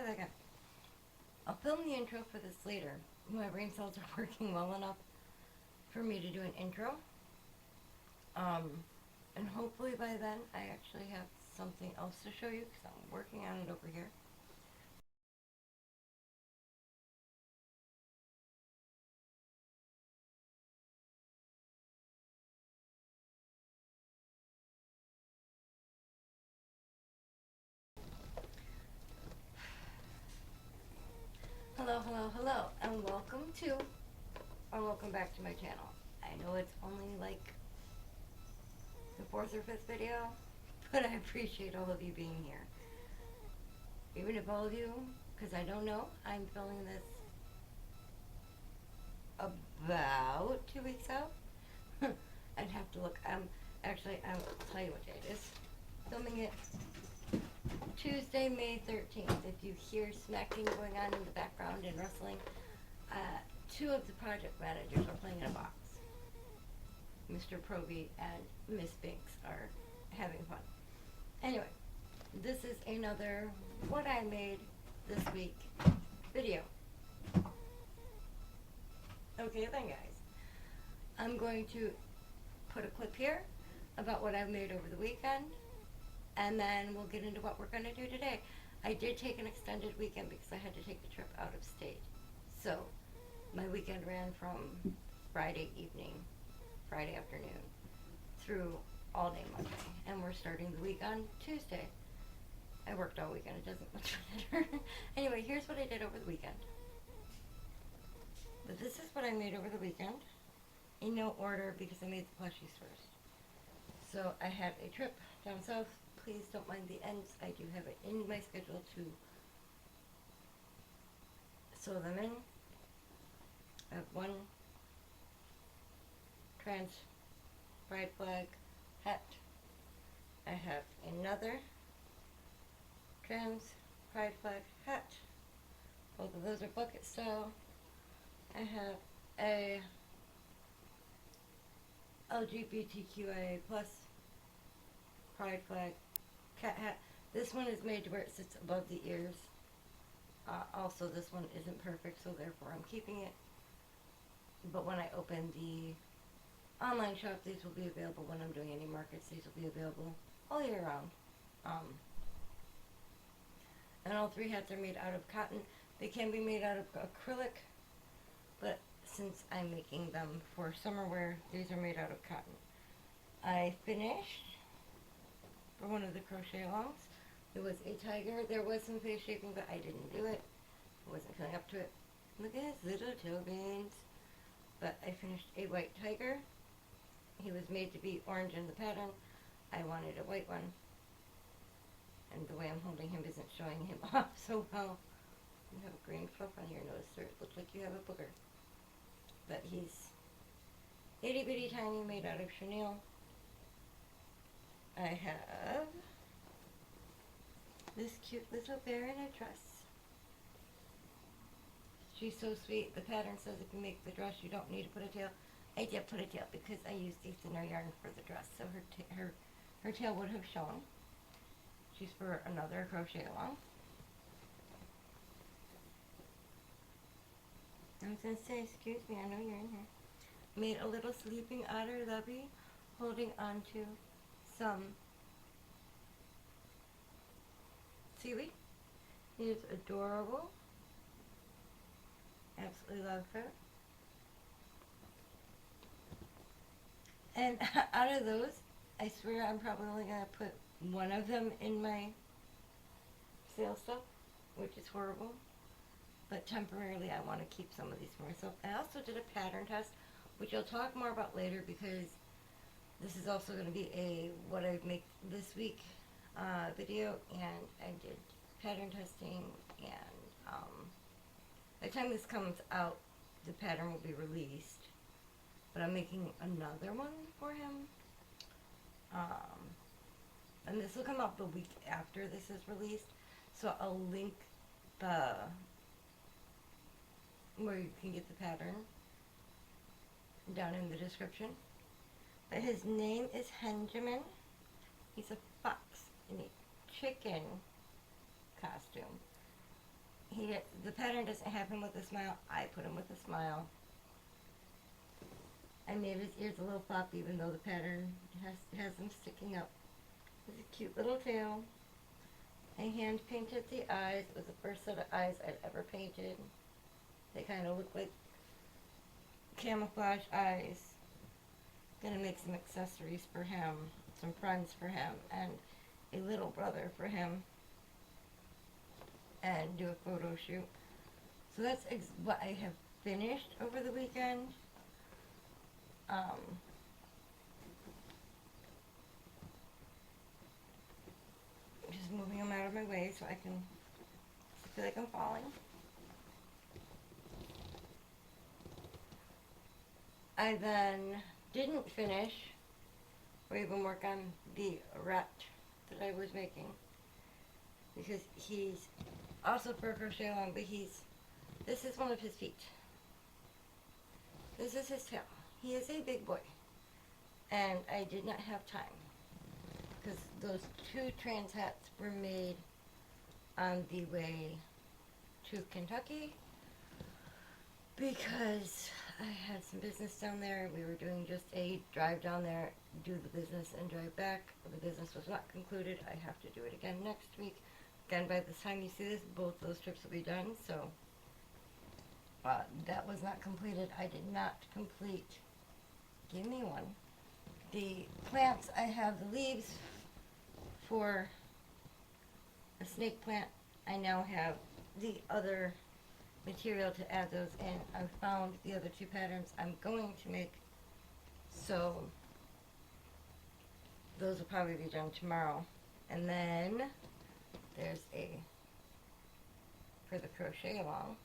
try that again. I'll film the intro for this later. My brain cells are working well enough for me to do an intro. And hopefully by then I actually have something else to show you because I'm working on it over here. Hello, and welcome back to my channel. I know it's only like the 4th or 5th video, but I appreciate all of you being here. Even if all of you, because I don't know, I'm filming this about 2 weeks out. I'd have to look. Actually, I'll tell you what day it is. Filming it Tuesday, May 13th. If you hear smacking going on in the background and rustling, 2 of the project managers are playing in a box. Mr. Proby and Miss Binks are having fun. Anyway, this is another what I made this week video. Okay then, guys. I'm going to put a clip here about what I've made over the weekend, and then we'll get into what we're going to do today. I did take an extended weekend because I had to take the trip out of state. So, my weekend ran from Friday evening, Friday afternoon, through all day Monday. And we're starting the week on Tuesday. I worked all weekend. It doesn't much matter. Anyway, here's what I did over the weekend. But this is what I made over the weekend, in no order because I made the plushies first. So I had a trip down south. Please don't mind the ends. I do have it in my schedule to sew them in. I have one trans pride flag hat. I have another trans pride flag hat. Both of those are bucket style. I have a LGBTQIA plus pride flag cat hat. This one is made to where it sits above the ears. Also, this one isn't perfect, so therefore I'm keeping it. But when I open the online shop, these will be available when I'm doing any markets. These will be available all year round. And all 3 hats are made out of cotton. They can be made out of acrylic, but since I'm making them for summer wear, these are made out of cotton. I finished for one of the crochet alongs. It was a tiger. There was some face shaping, but I didn't do it. I wasn't feeling up to it. Look at his little toe veins. But I finished a white tiger. He was made to be orange in the pattern. I wanted a white one. And the way I'm holding him isn't showing him off so well. You have a green fluff on your nose, sir. It looks like you have a booger. But he's itty bitty tiny, made out of chenille. I have this cute little bear in a dress. She's so sweet. The pattern says if you make the dress, you don't need to put a tail. I did put a tail because I used the thinner yarn for the dress, so her tail would have shown. She's for another crochet along. I was going to say, excuse me, I know you're in here. Made a little sleeping otter lovey holding onto some seaweed. He is adorable. Absolutely love her. And out of those, I swear I'm probably only going to put one of them in my sale stuff, which is horrible. But temporarily I want to keep some of these for myself. I also did a pattern test, which I'll talk more about later because this is also going to be a what I make this week video, and I did pattern testing, and by the time this comes out, the pattern will be released. But I'm making another one for him. And this will come out the week after this is released. So I'll link the where you can get the pattern down in the description. But his name is HENJAMIN. He's a fox in a chicken costume. the pattern doesn't have him with a smile. I put him with a smile. I made his ears a little floppy, even though the pattern has them sticking up. It's a cute little tail. I hand painted the eyes. It was the first set of eyes I'd ever painted. They kind of look like camouflage eyes. Gonna make some accessories for him, some friends for him, and a little brother for him, and do a photo shoot. So that's what I have finished over the weekend. Just moving them out of my way so I feel like I'm falling. I then didn't finish or even work on the rat that I was making, because he's also for crochet along, but this is one of his feet. This is his tail. He is a big boy, and I did not have time, because those two trans hats were made on the way to Kentucky, because I had some business down there. We were doing just a drive down there, do the business, and drive back. The business was not concluded. I have to do it again next week. Again, by the time you see this, both those trips will be done, so that was not completed. I did not complete. Give me one. The plants, I have the leaves for a snake plant. I now have the other material to add those in. I found the other two patterns I'm going to make, so those will probably be done tomorrow. And then there's for the crochet along,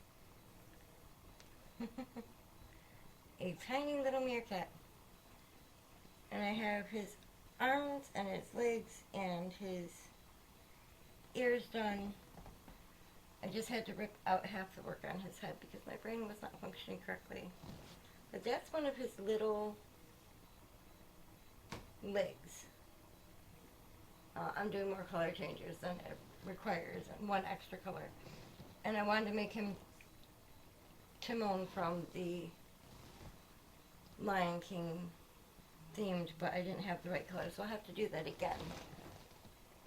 a tiny little meerkat. And I have his arms and his legs and his ears done. I just had to rip out half the work on his head because my brain was not functioning correctly. But that's one of his little legs. I'm doing more color changes than it requires, and one extra color. And I wanted to make him Timon from the Lion King themed, but I didn't have the right color, so I'll have to do that again.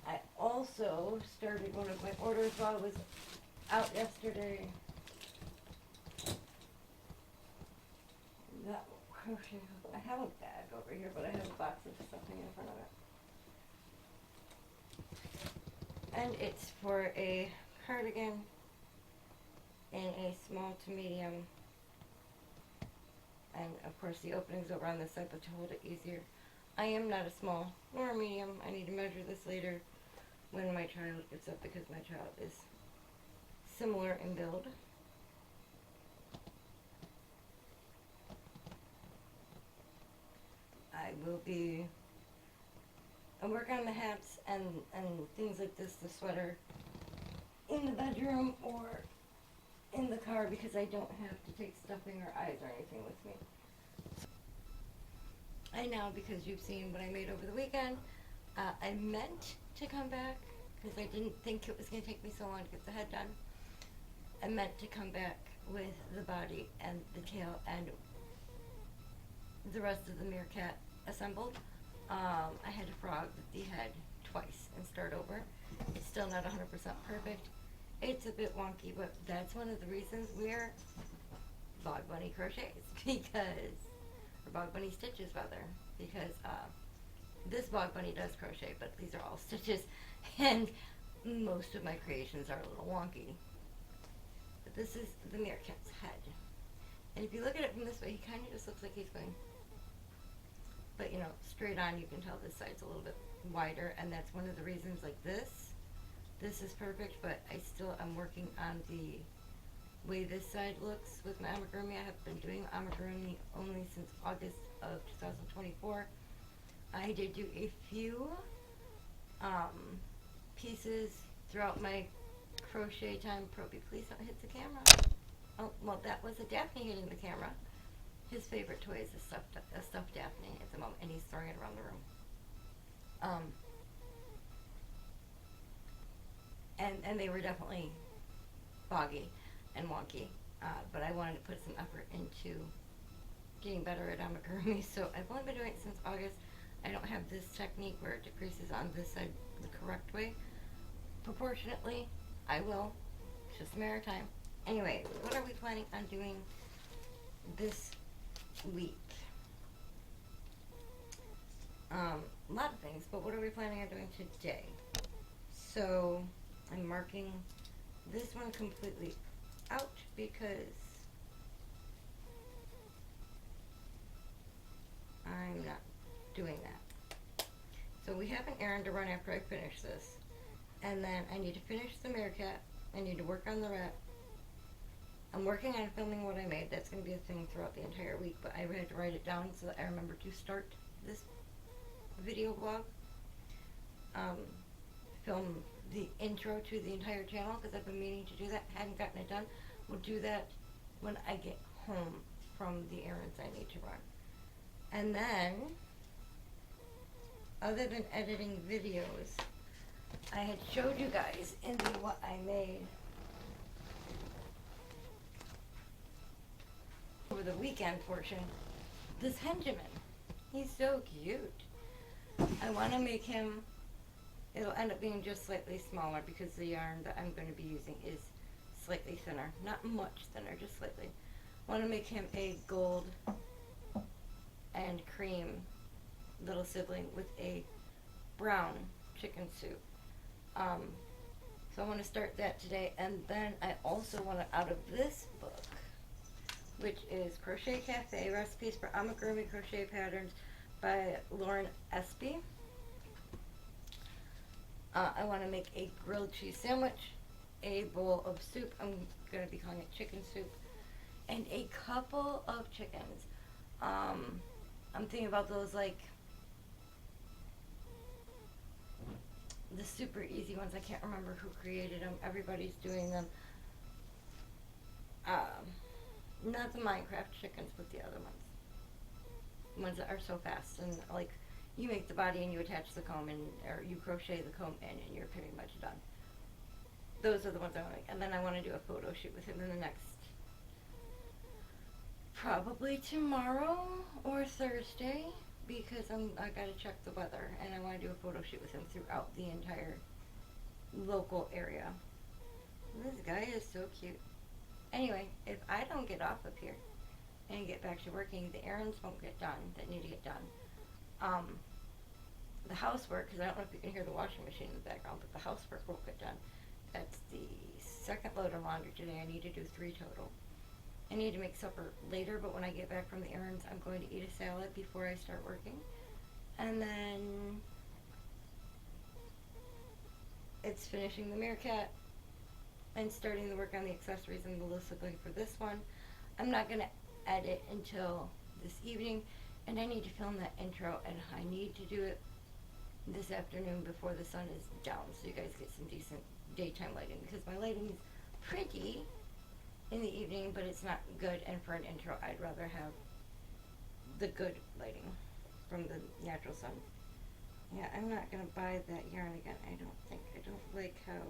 I also started one of my orders while I was out yesterday. That crochet hook. I have a bag over here, but I have a box of stuffing in front of it. And it's for a cardigan in a small to medium. And of course the opening's over on this side, but to hold it easier. I am not a small nor a medium. I need to measure this later when my child gets up, because my child is similar in build. I will be work on the hats and things like this, the sweater, in the bedroom or in the car, because I don't have to take stuffing or eyes or anything with me. I know, because you've seen what I made over the weekend. I meant to come back, because I didn't think it was going to take me so long to get the head done. I meant to come back with the body and the tail and the rest of the meerkat assembled. I had to frog the head twice and start over. It's still not 100% perfect. It's a bit wonky, but that's one of the reasons we're Bog Bunny crochets, because, or Bog Bunny stitches rather, because this Bog Bunny does crochet, but these are all stitches, and most of my creations are a little wonky. But this is the meerkat's head. And if you look at it from this way, he kind of just looks like he's going, but you know, straight on, you can tell this side's a little bit wider, and that's one of the reasons, like this is perfect, but I still am working on the way this side looks with my amigurumi. I have been doing amigurumi only since August of 2024. I did do a few pieces throughout my crochet time. Proby, please don't hit the camera. Oh, well, that was a Daphne hitting the camera. His favorite toy is a stuffed Daphne at the moment, and he's throwing it around the room. And they were definitely foggy and wonky. But I wanted to put some effort into getting better at amigurumi, so I've only been doing it since August. I don't have this technique where it decreases on this side the correct way. Proportionately, I will. It's just a matter of time. Anyway, what are we planning on doing this week? A lot of things, but what are we planning on doing today? So, I'm marking this one completely out because I'm not doing that. So we have an errand to run after I finish this. And then I need to finish the meerkat. I need to work on the rat. I'm working on filming what I made. That's going to be a thing throughout the entire week, but I had to write it down so that I remember to start this video blog. Film the intro to the entire channel because I've been meaning to do that. Hadn't gotten it done. We'll do that when I get home from the errands I need to run. And then, other than editing videos, I had showed you guys in the what I made over the weekend portion, this HENJAMIN. He's so cute. I want to make him, it'll end up being just slightly smaller because the yarn that I'm going to be using is slightly thinner. Not much thinner, just slightly. I want to make him a gold and cream little sibling with a brown chicken soup. So I want to start that today, and then I also want to, out of this book, which is Crochet Cafe Recipes for Amigurumi Crochet Patterns by Lauren Espy. I want to make a grilled cheese sandwich, a bowl of soup, I'm going to be calling it chicken soup, and a couple of chickens. I'm thinking about those, like, the super easy ones. I can't remember who created them. Everybody's doing them. Not the Minecraft chickens, but the other ones. Ones that are so fast, and like, you make the body and you attach the comb, and or you crochet the comb in, and you're pretty much done. Those are the ones I want to make. And then I want to do a photo shoot with him in the next, probably tomorrow or Thursday, because I gotta check the weather, and I want to do a photo shoot with him throughout the entire local area. This guy is so cute. Anyway, if I don't get off up here and get back to working, the errands won't get done that need to get done. The housework, because I don't know if you can hear the washing machine in the background, but the housework won't get done. That's the second load of laundry today. I need to do 3 total. I need to make supper later, but when I get back from the errands, I'm going to eat a salad before I start working. And then it's finishing the meerkat and starting the work on the accessories and the list-looking for this one. I'm not going to edit until this evening, and I need to film that intro, and I need to do it this afternoon before the sun is down so you guys get some decent daytime lighting, because my lighting is pretty in the evening, but it's not good, and for an intro I'd rather have the good lighting from the natural sun. Yeah, I'm not going to buy that yarn again, I don't think. I don't like how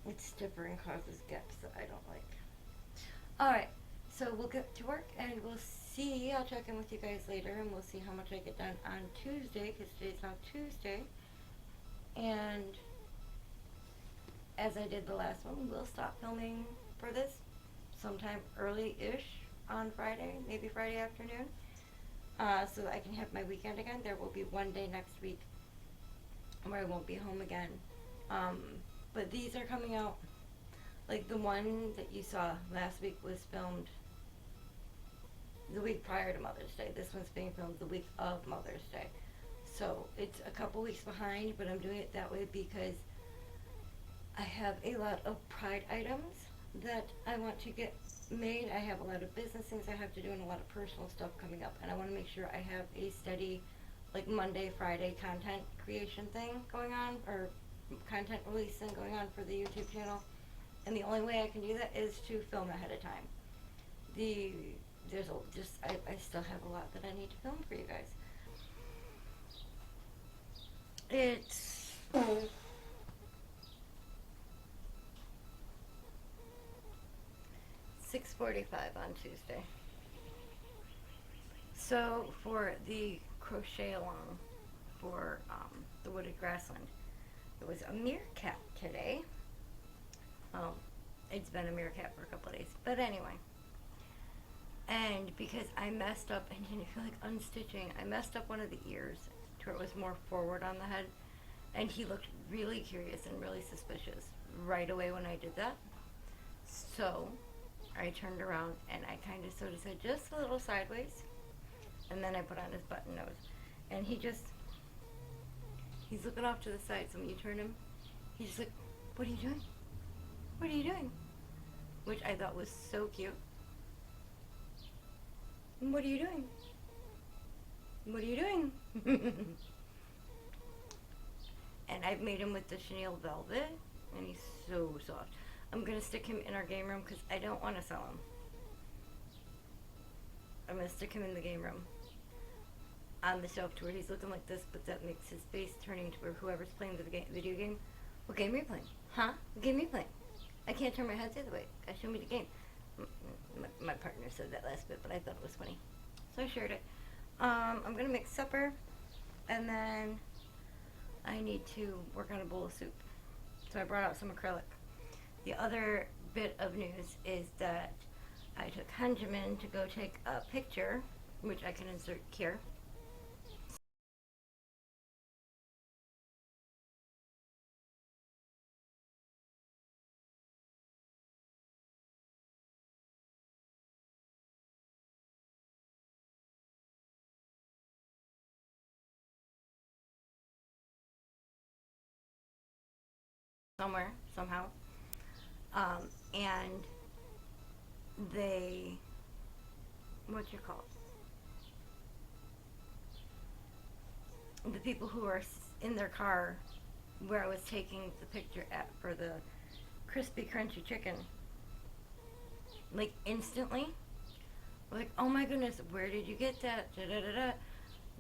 it's stiffer and causes gaps that I don't like. Alright, so we'll get to work and we'll see. I'll check in with you guys later and we'll see how much I get done on Tuesday, because today's now Tuesday. And as I did the last one, we'll stop filming for this sometime early-ish on Friday, maybe Friday afternoon, so that I can have my weekend again. There will be one day next week where I won't be home again. But these are coming out, like the one that you saw last week was filmed the week prior to Mother's Day. This one's being filmed the week of Mother's Day. So it's a couple weeks behind, but I'm doing it that way because I have a lot of pride items that I want to get made. I have a lot of business things I have to do and a lot of personal stuff coming up, and I want to make sure I have a steady, like, Monday, Friday content creation thing going on, or content release thing going on for the YouTube channel. And the only way I can do that is to film ahead of time. I still have a lot that I need to film for you guys. It's 6:45 on Tuesday. So for the crochet along for the wooded grassland, it was a meerkat today. It's been a meerkat for a couple of days, but anyway. And because I messed up and didn't feel like unstitching, I messed up one of the ears to where it was more forward on the head, and he looked really curious and really suspicious right away when I did that. So I turned around and I kind of sort of said just a little sideways, and then I put on his button nose, and he's looking off to the side. So when you turn him, he's just like, "What are you doing? What are you doing?" Which I thought was so cute. "What are you doing? What are you doing?" And I've made him with the chenille velvet, and he's so soft. I'm going to stick him in our game room because I don't want to sell him. I'm going to stick him in the game room on the shelf to where he's looking like this, but that makes his face turning to where whoever's playing the video game, "What game are you playing? Huh? What game are you playing? I can't turn my head the other way. Show me the game." My partner said that last bit, but I thought it was funny, so I shared it. I'm going to make supper, and then I need to work on a bowl of soup. So I brought out some acrylic. The other bit of news is that I took HENJAMIN to go take a picture, which I can insert here. Somewhere, somehow. And they, what you call it? The people who are in their car where I was taking the picture at for the crispy crunchy chicken, like instantly, like, "Oh my goodness, where did you get that? Da da da da.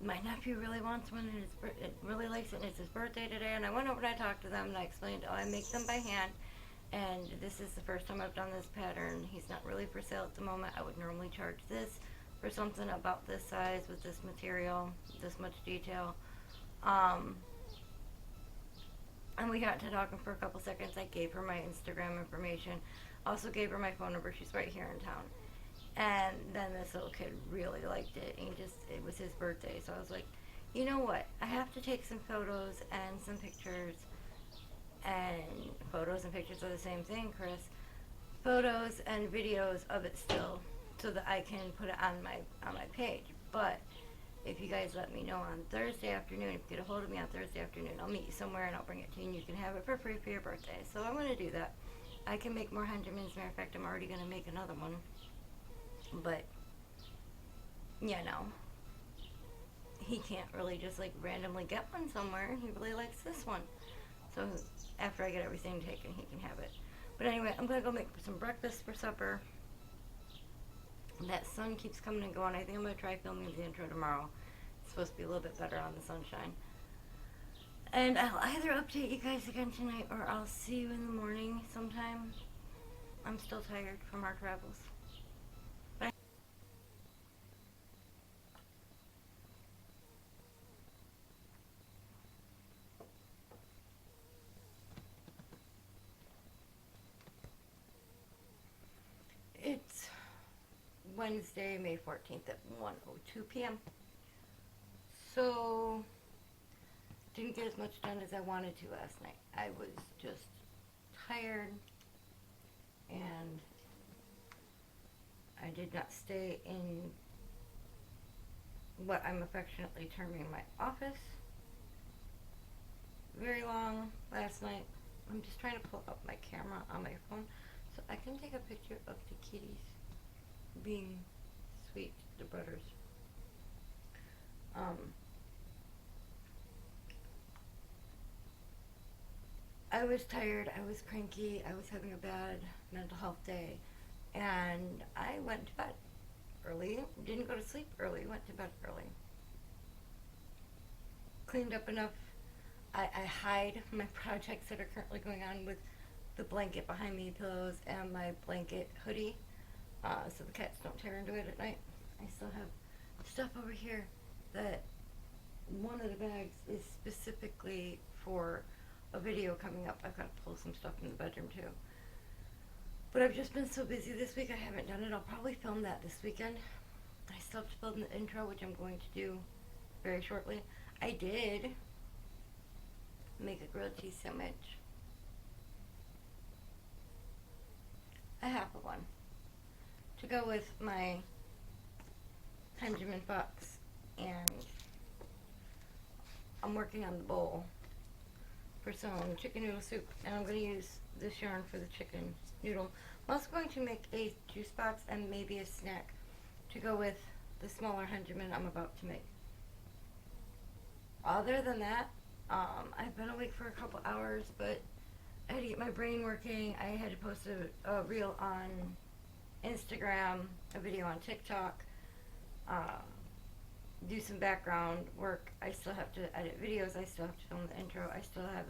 My nephew really wants one, and really likes it, and it's his birthday today." And I went over and I talked to them, and I explained, "Oh, I make them by hand, and this is the first time I've done this pattern. He's not really for sale at the moment. I would normally charge this for something about this size with this material, this much detail." And we got to talking for a couple seconds. I gave her my Instagram information, also gave her my phone number. She's right here in town. And then this little kid really liked it, and it was his birthday, so I was like, "You know what, I have to take some photos and some pictures," and photos and pictures are the same thing, Chris. Photos and videos of it still, so that I can put it on my page. But if you guys let me know on Thursday afternoon, if you get a hold of me on Thursday afternoon, I'll meet you somewhere and I'll bring it to you, and you can have it for free for your birthday. So I'm going to do that. I can make more HENJAMINs. Matter of fact, I'm already going to make another one. But, you know, he can't really just like randomly get one somewhere. He really likes this one. So after I get everything taken, he can have it. But anyway, I'm going to go make some breakfast for supper. That sun keeps coming and going. I think I'm going to try filming the intro tomorrow. It's supposed to be a little bit better on the sunshine. And I'll either update you guys again tonight, or I'll see you in the morning sometime. I'm still tired from our travels. It's Wednesday, May 14th at 1:02 p.m. So, didn't get as much done as I wanted to last night. I was just tired, and I did not stay in what I'm affectionately terming my office very long last night. I'm just trying to pull up my camera on my phone so I can take a picture of the kitties being sweet, the brothers. I was tired, I was cranky, I was having a bad mental health day, and I went to bed early, didn't go to sleep early, went to bed early. Cleaned up enough. I hide my projects that are currently going on with the blanket behind me, pillows, and my blanket hoodie so the cats don't tear into it at night. I still have stuff over here that one of the bags is specifically for a video coming up. I've got to pull some stuff in the bedroom too. But I've just been so busy this week, I haven't done it. I'll probably film that this weekend. I still have to film the intro, which I'm going to do very shortly. I did make a grilled cheese sandwich. A half of one. To go with my HENJAMIN box. And I'm working on the bowl for some chicken noodle soup. And I'm going to use this yarn for the chicken noodle. I'm also going to make a juice box and maybe a snack to go with the smaller HENJAMIN I'm about to make. Other than that, I've been awake for a couple hours, but I had to get my brain working. I had to post a reel on Instagram, a video on TikTok, do some background work. I still have to edit videos. I still have to film the intro. I still have.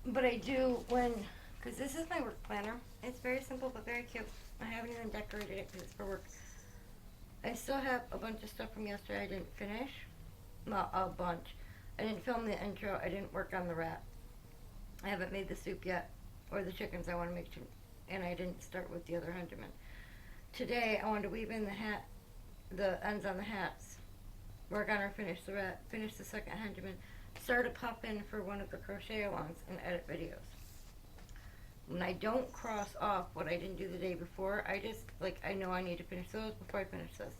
But I do because this is my work planner. It's very simple but very cute. I haven't even decorated it because it's for work. I still have a bunch of stuff from yesterday I didn't finish. Not a bunch. I didn't film the intro. I didn't work on the wrap. I haven't made the soup yet, or the chickens I want to make, and I didn't start with the other HENJAMIN. Today I wanted to weave in the ends on the hats, work on or finish the wrap, finish the second HENJAMIN, start a pop in for one of the crochet alongs, and edit videos. When I don't cross off what I didn't do the day before, I just, I know I need to finish those before I finish this.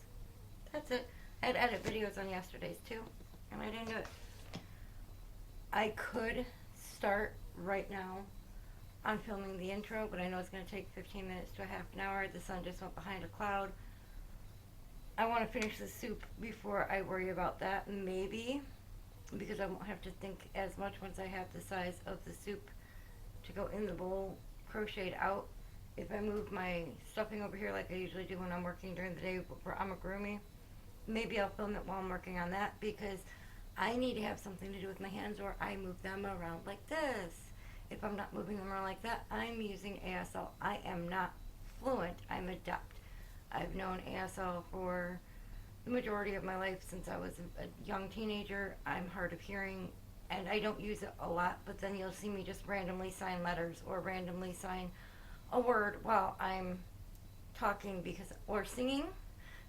That's it. I had edit videos on yesterday's too, and I didn't do it. I could start right now on filming the intro, but I know it's going to take 15 minutes to a half an hour. The sun just went behind a cloud. I want to finish the soup before I worry about that, maybe, because I won't have to think as much once I have the size of the soup to go in the bowl crocheted out. If I move my stuffing over here like I usually do when I'm working during the day for amigurumi, maybe I'll film it while I'm working on that, because I need to have something to do with my hands, or I move them around like this. If I'm not moving them around like that, I'm using ASL. I am not fluent, I'm adept. I've known ASL for the majority of my life since I was a young teenager. I'm hard of hearing, and I don't use it a lot, but then you'll see me just randomly sign letters or randomly sign a word while I'm talking or singing,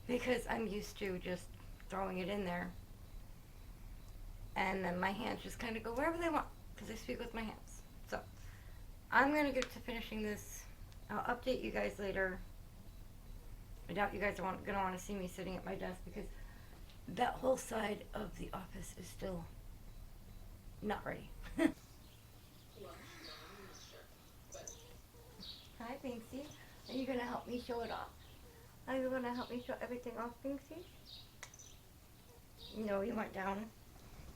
because I'm used to just throwing it in there. And then my hands just kind of go wherever they want, because I speak with my hands. So I'm going to get to finishing this. I'll update you guys later. I doubt you guys are going to want to see me sitting at my desk, because that whole side of the office is still not ready. Hi, Binksy. Are you going to help me show it off? Are you going to help me show everything off, Binksy? No, you went down.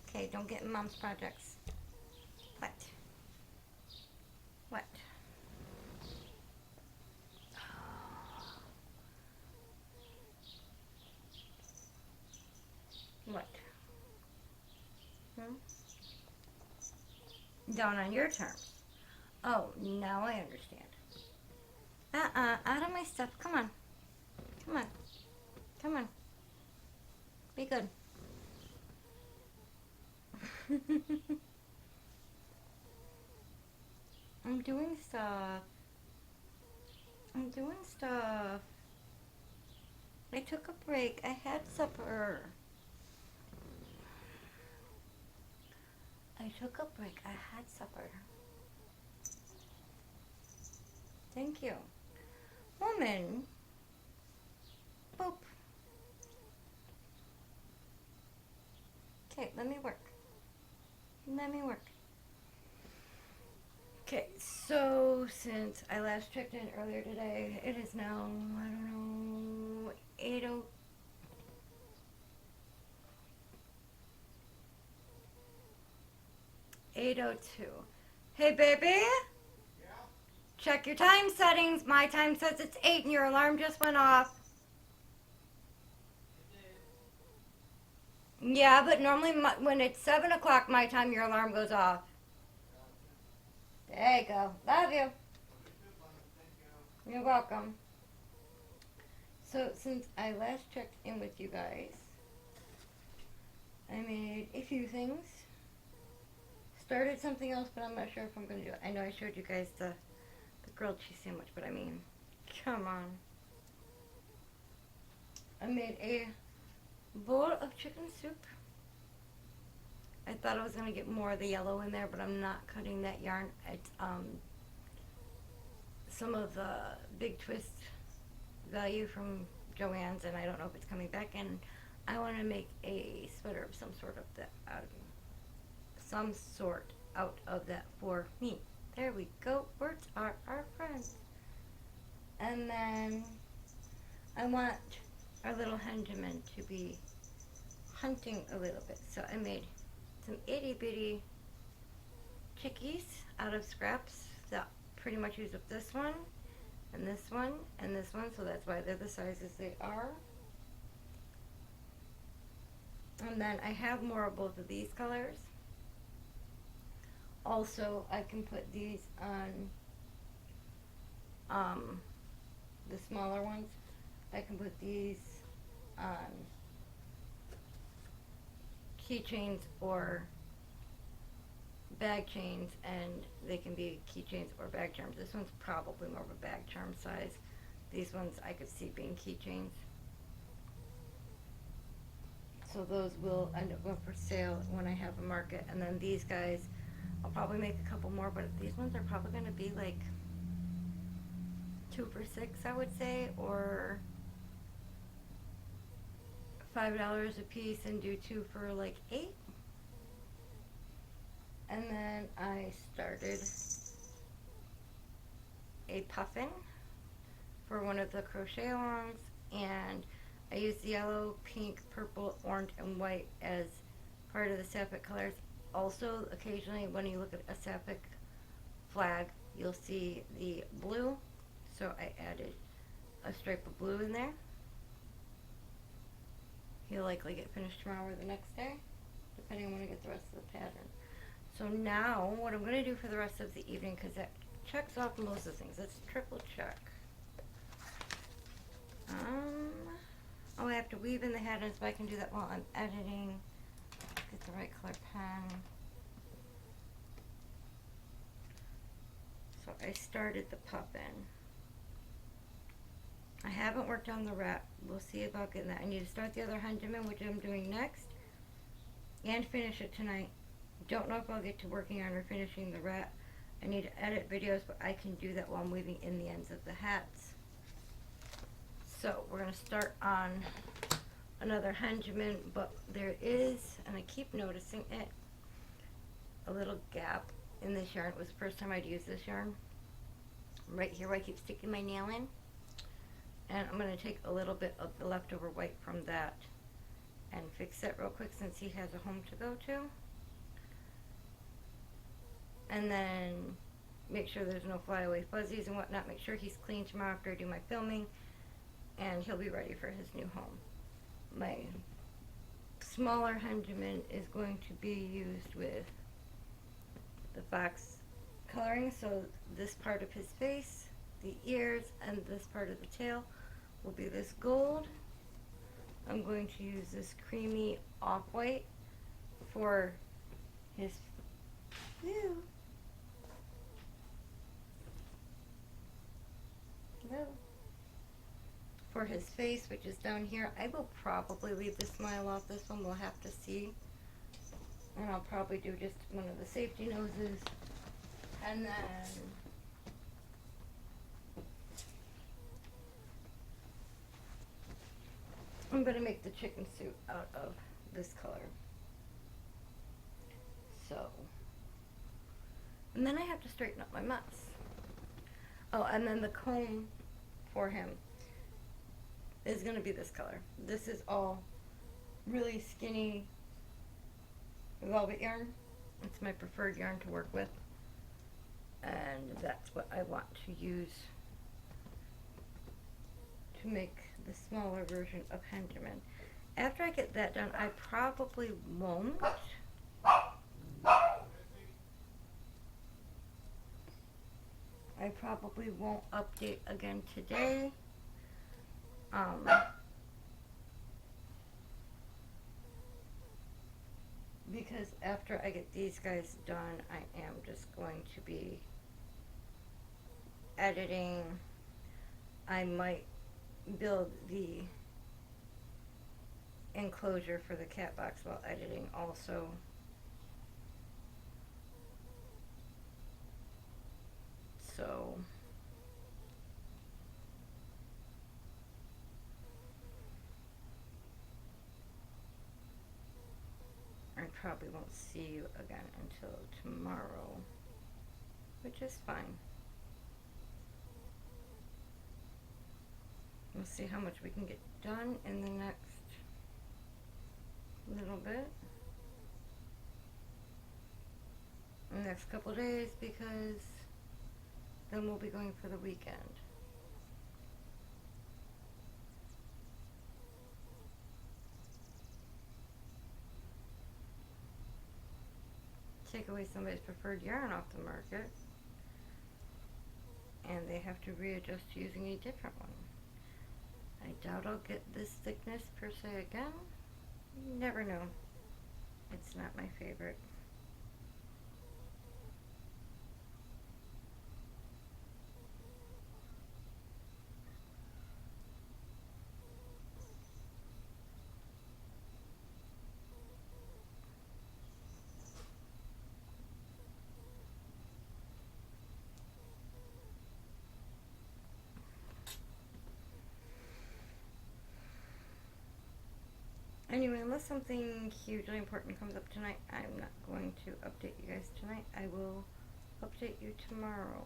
Okay, don't get in Mom's projects. What? What? What? Down on your terms. Oh, now I understand. Out of my stuff. Come on. Come on. Come on. Be good. I'm doing stuff. I'm doing stuff. I took a break. I had supper. I took a break. I had supper. Thank you. Woman. Boop. Okay, let me work. Let me work. Okay, so since I last checked in earlier today, it is now, I don't know, 8:02. Hey, baby? Yeah? Check your time settings. My time says it's 8 and your alarm just went off. Yeah, but normally when it's 7 o'clock my time, your alarm goes off. There you go. Love you. You're welcome. So since I last checked in with you guys, I made a few things. Started something else, but I'm not sure if I'm going to do it. I know I showed you guys the grilled cheese sandwich, but I mean, come on. I made a bowl of chicken soup. I thought I was going to get more of the yellow in there, but I'm not cutting that yarn. It's some of the Big Twist value from Joann's, and I don't know if it's coming back, and I want to make a sweater of some sort of that for me. There we go. Birds are our friends. And then I want our little HENJAMIN to be hunting a little bit, so I made some itty bitty chickies out of scraps that pretty much use up this one and this one and this one, so that's why they're the sizes they are. And then I have more of both of these colors. Also, I can put these on the smaller ones. I can put these on keychains or bag chains, and they can be keychains or bag charms. This one's probably more of a bag charm size. These ones I could see being keychains. So those will end up going for sale when I have a market. And then these guys, I'll probably make a couple more, but these ones are probably going to be like 2 for $6, I would say, or $5 a piece, and do 2 for like $8. And then I started a puffin for one of the crochet alongs, and I used yellow, pink, purple, orange, and white as part of the sapphic colors. Also, occasionally when you look at a sapphic flag, you'll see the blue, so I added a stripe of blue in there. He'll likely get finished tomorrow or the next day, depending on when I get the rest of the pattern. So now, what I'm going to do for the rest of the evening, because that checks off most of the things, let's triple check. Oh, I have to weave in the head, so I can do that while I'm editing. Get the right color pen. So I started the puffin. I haven't worked on the wrap. We'll see about getting that. I need to start the other HENJAMIN, which I'm doing next, and finish it tonight. Don't know if I'll get to working on or finishing the wrap. I need to edit videos, but I can do that while I'm weaving in the ends of the hats. So we're going to start on another HENJAMIN, but there is, and I keep noticing it, a little gap in this yarn. It was the first time I'd used this yarn. Right here where I keep sticking my nail in. And I'm going to take a little bit of the leftover white from that and fix it real quick since he has a home to go to. And then make sure there's no flyaway fuzzies and whatnot. Make sure he's clean tomorrow after I do my filming, and he'll be ready for his new home. My smaller HENJAMIN is going to be used with the fox coloring, so this part of his face, the ears, and this part of the tail will be this gold. I'm going to use this creamy off-white for his for his face, which is down here. I will probably leave the smile off this one. We'll have to see. And I'll probably do just one of the safety noses. And then I'm going to make the chicken suit out of this color. So, and then I have to straighten up my mess. Oh, and then the comb for him is going to be this color. This is all really skinny velvet yarn. It's my preferred yarn to work with, and that's what I want to use to make the smaller version of HENJAMIN. After I get that done, I probably won't I probably won't update again today. Because after I get these guys done, I am just going to be editing. I might build the enclosure for the cat box while editing also. So I probably won't see you again until tomorrow, which is fine. We'll see how much we can get done in the next little bit. In the next couple days, because then we'll be going for the weekend. Take away somebody's preferred yarn off the market, and they have to readjust to using a different one. I doubt I'll get this thickness per se again. You never know. It's not my favorite. Anyway, unless something hugely important comes up tonight, I'm not going to update you guys tonight. I will update you tomorrow.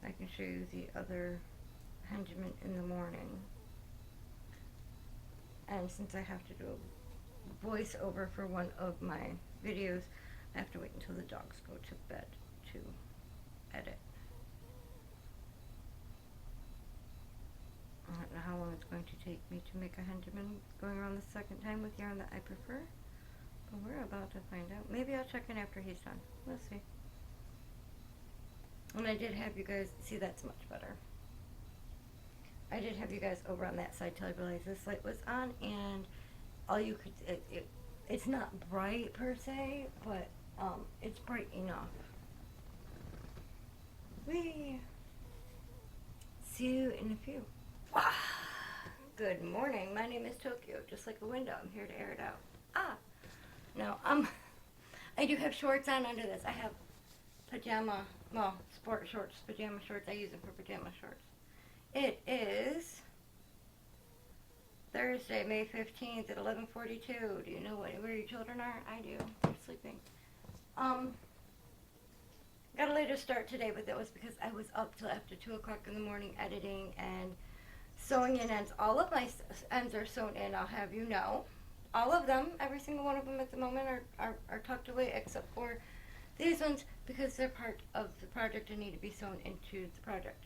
I can show you the other HENJAMIN in the morning. And since I have to do a voiceover for one of my videos, I have to wait until the dogs go to bed to edit. I don't know how long it's going to take me to make a HENJAMIN going around the second time with yarn that I prefer, but we're about to find out. Maybe I'll check in after he's done. We'll see. And I did have you guys see, that's much better. I did have you guys over on that side till I realized this light was on, and all you could it's not bright per se, but it's bright enough. We see you in a few. Good morning. My name is Tokyo. Just like a window, I'm here to air it out. Now, I do have shorts on under this. I have sport shorts, pajama shorts. I use them for pajama shorts. It is Thursday, May 15th at 11:42. Do you know where your children are? I do. They're sleeping. Got a later start today, but that was because I was up till after 2 o'clock in the morning editing and sewing in ends. All of my ends are sewn in, I'll have you know. All of them, every single one of them at the moment are tucked away, except for these ones, because they're part of the project and need to be sewn into the project.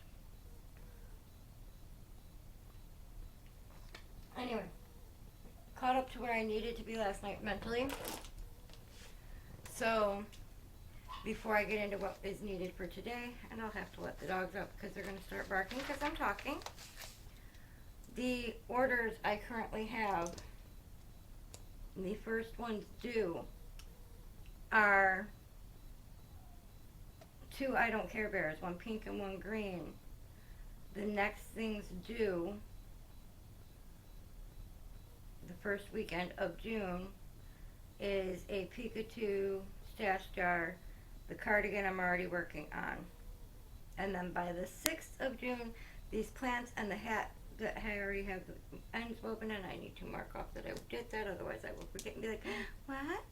Anyway, caught up to where I needed to be last night mentally. So, before I get into what is needed for today, and I'll have to let the dogs out because they're going to start barking because I'm talking. The orders I currently have, the first ones due, are 2 I Don't Care Bears, 1 pink and 1 green. The next things due, the first weekend of June, is a Pikachu stash jar, the cardigan I'm already working on. And then by the 6th of June, these plants and the hat that I already have the ends woven, and I need to mark off that I did that, otherwise I will forget and be like, what?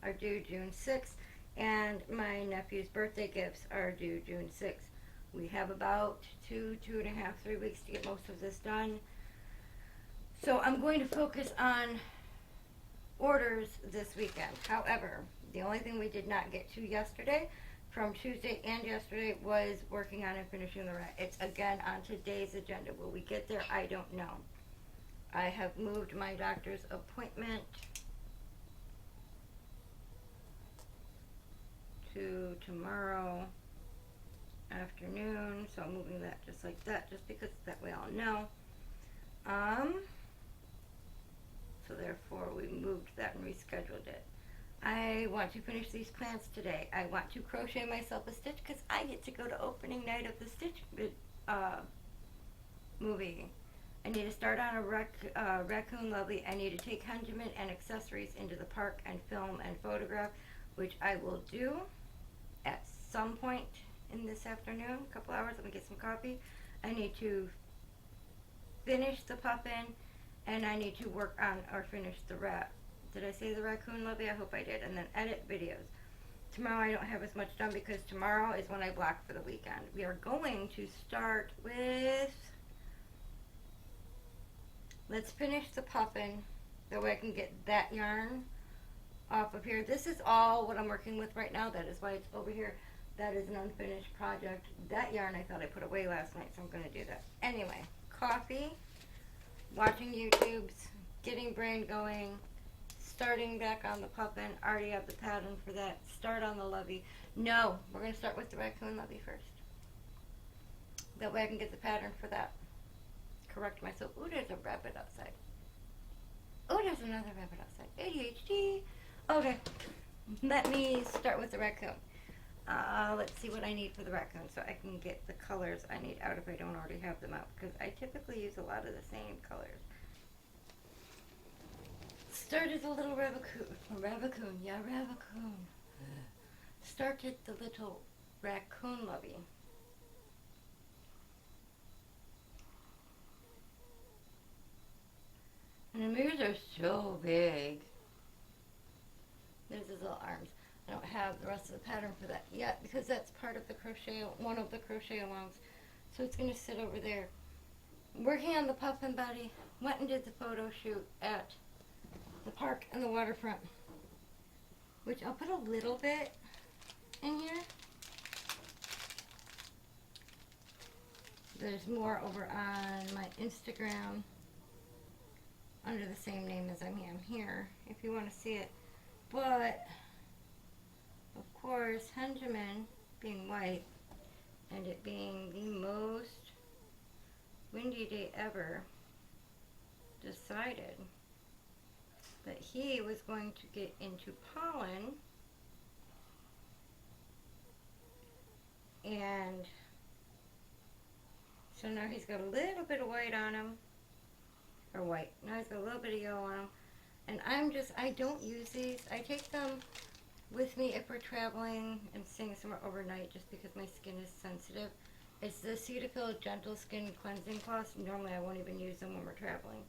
Are due June 6th, and my nephew's birthday gifts are due June 6th. We have about 2.5, 3 weeks to get most of this done. So I'm going to focus on orders this weekend. However, the only thing we did not get to yesterday, from Tuesday and yesterday, was working on and finishing the rat. It's again on today's agenda. Will we get there? I don't know. I have moved my doctor's appointment to do tomorrow afternoon, so I'm moving that just like that, just because that way I'll know. So therefore we moved that and rescheduled it. I want to finish these plants today. I want to crochet myself a stitch because I get to go to opening night of the Stitch movie. I need to start on a Raccoon Lovely. I need to take HENJAMIN and accessories into the park and film and photograph, which I will do at some point in this afternoon, a couple hours. Let me get some coffee. I need to finish the puffin, and I need to work on or finish the did I say the Raccoon Lovely? I hope I did. And then edit videos. Tomorrow I don't have as much done because tomorrow is when I block for the weekend. We are going to start with, let's finish the puffin, that way I can get that yarn off of here. This is all what I'm working with right now. That is why it's over here. That is an unfinished project. That yarn I thought I put away last night, so I'm going to do that. Anyway, coffee, watching YouTubes, getting brain going, starting back on the puffin. Already have the pattern for that. Start on the lovey. No, we're going to start with the Raccoon Lovey first. That way I can get the pattern for that. Correct myself. Ooh, there's a rabbit outside. Oh, there's another rabbit outside. ADHD. Okay, let me start with the raccoon. Let's see what I need for the raccoon so I can get the colors I need out if I don't already have them out, because I typically use a lot of the same colors. Started the little raccoon. Started the little Raccoon Lovey. And the mirrors are so big. There's his little arms. I don't have the rest of the pattern for that yet because that's part of the crochet, one of the crochet alongs. So it's going to sit over there. Working on the puffin body. Went and did the photo shoot at the park and the waterfront, which I'll put a little bit in here. There's more over on my Instagram under the same name as I am here if you want to see it. But of course, HENJAMIN being white and it being the most windy day ever, decided that he was going to get into pollen, and so now he's got a little bit of white on him, or white, now he's got a little bit of yellow on him, and I don't use these. I take them with me if we're traveling and staying somewhere overnight just because my skin is sensitive. It's the Cetaphil Gentle Skin Cleansing Cloths. Normally I won't even use them when we're traveling.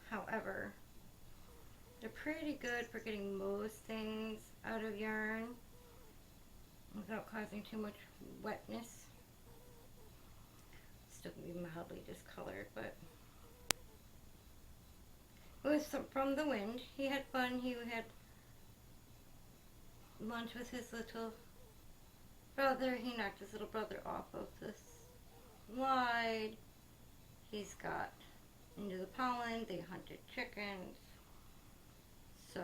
However, they're pretty good for getting most things out of yarn without causing too much wetness. Still can be mildly discolored, but it was from the wind. He had fun. He had lunch with his little brother. He knocked his little brother off of the slide. He's got into the pollen. They hunted chickens. So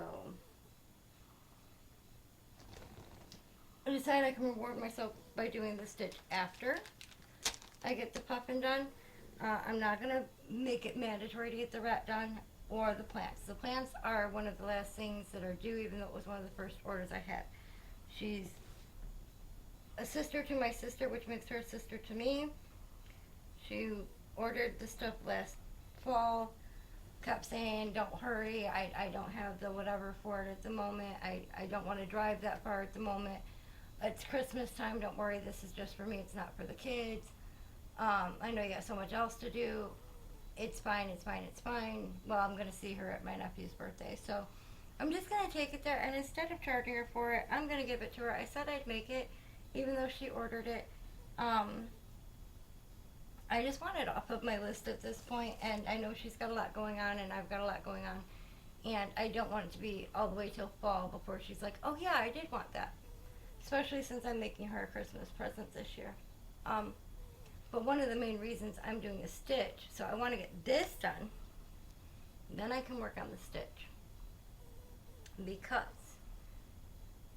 I decided I can reward myself by doing the stitch after I get the puffin done. I'm not going to make it mandatory to get the rat done or the plants. The plants are one of the last things that are due, even though it was one of the first orders I had. She's a sister to my sister, which makes her a sister to me. She ordered the stuff last fall, kept saying, don't hurry, I don't have the whatever for it at the moment. I don't want to drive that far at the moment. It's Christmas time, don't worry, this is just for me, it's not for the kids. I know you got so much else to do. It's fine, it's fine, it's fine. Well, I'm going to see her at my nephew's birthday, so I'm just going to take it there, and instead of charging her for it, I'm going to give it to her. I said I'd make it, even though she ordered it. I just want it off of my list at this point, and I know she's got a lot going on, and I've got a lot going on, and I don't want it to be all the way till fall before she's like, oh yeah, I did want that, especially since I'm making her a Christmas present this year. But one of the main reasons I'm doing a stitch, so I want to get this done, then I can work on the stitch, because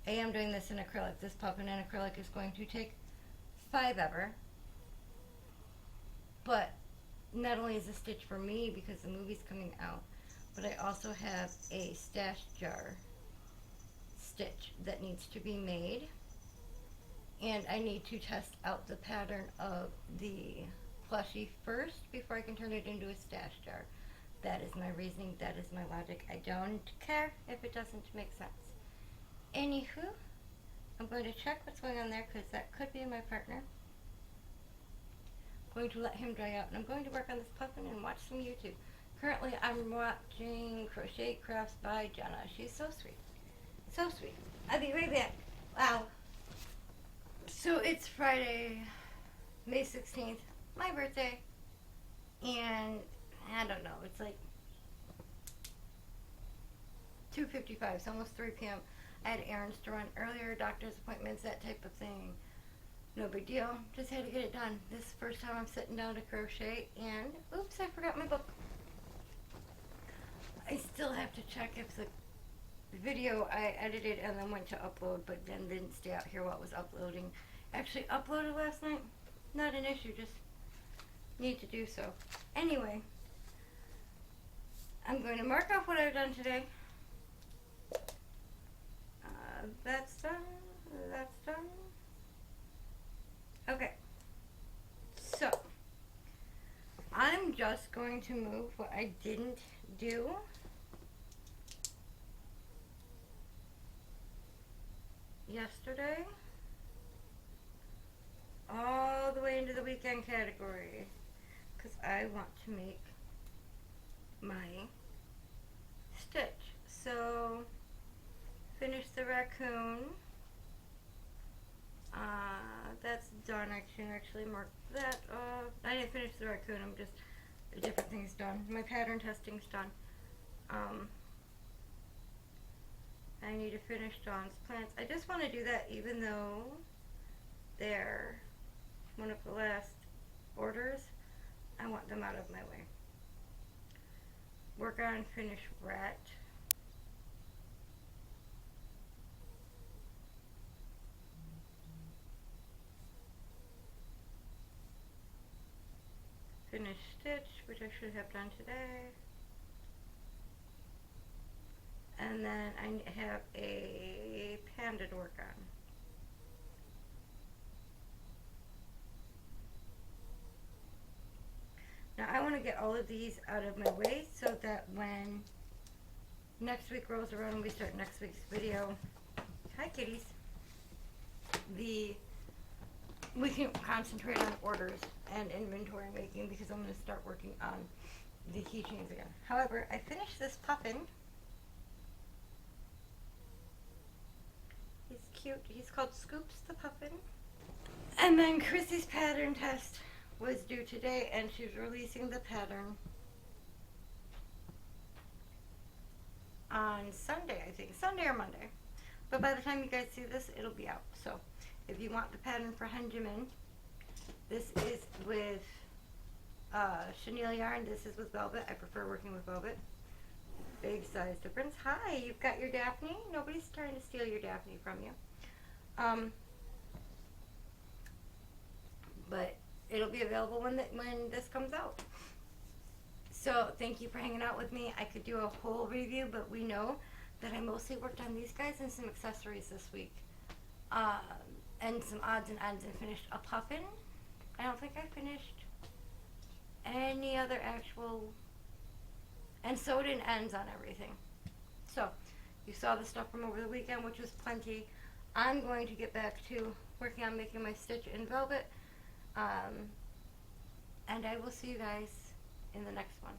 I am doing this in acrylic. This puffin in acrylic is going to take 5 ever. But not only is a stitch for me because the movie's coming out, but I also have a stash jar stitch that needs to be made. And I need to test out the pattern of the plushie first before I can turn it into a stash jar. That is my reasoning. That is my logic. I don't care if it doesn't make sense. Anywho, I'm going to check what's going on there because that could be my partner. I'm going to let him dry out and I'm going to work on this puffin and watch some YouTube. Currently I'm watching Crochet Crafts by Jenna. She's so sweet. So sweet. I'll be right back. Wow. So it's Friday, May 16th, my birthday, and I don't know, it's like 2:55, it's almost 3 p.m. I had errands to run earlier, doctor's appointments, that type of thing. No big deal, just had to get it done. This is the first time I'm sitting down to crochet, and oops, I forgot my book. I still have to check if the video I edited and then went to upload, but then didn't stay out here while it was uploading. Actually uploaded last night. Not an issue, just need to do so. Anyway, I'm going to mark off what I've done today. That's done. That's done. Okay. So, I'm just going to move what I didn't do yesterday all the way into the weekend category because I want to make my stitch. So finish the raccoon. That's done. I can actually mark that off. I didn't finish the raccoon, I'm just, a different thing's done. My pattern testing's done. I need to finish Dawn's plants. I just want to do that even though they're one of the last orders. I want them out of my way. Work on finish rat. Finish stitch, which I should have done today. And then I have a panda to work on. Now I want to get all of these out of my way so that when next week rolls around and we start next week's video, hi kitties, we can concentrate on orders and inventory making because I'm going to start working on the keychains again. However, I finished this puffin. He's cute. He's called Scoops the Puffin. And then Chrissy's pattern test was due today and she's releasing the pattern on Sunday, I think. Sunday or Monday. But by the time you guys see this, it'll be out. So if you want the pattern for HENJAMIN, this is with chenille yarn. This is with velvet. I prefer working with velvet. Big size difference. Hi, you've got your Daphne. Nobody's trying to steal your Daphne from you. But it'll be available when this comes out. So thank you for hanging out with me. I could do a whole review, but we know that I mostly worked on these guys and some accessories this week. And some odds and ends and finished a puffin. I don't think I finished any other actual, and sewed in ends on everything. So you saw the stuff from over the weekend, which was plenty. I'm going to get back to working on making my stitch in velvet. And I will see you guys in the next one.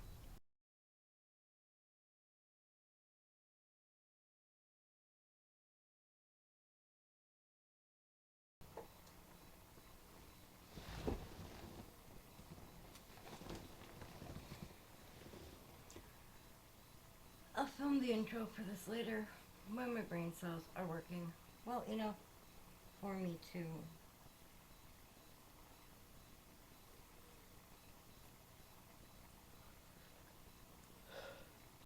I'll film the intro for this later when my brain cells are working well enough for me to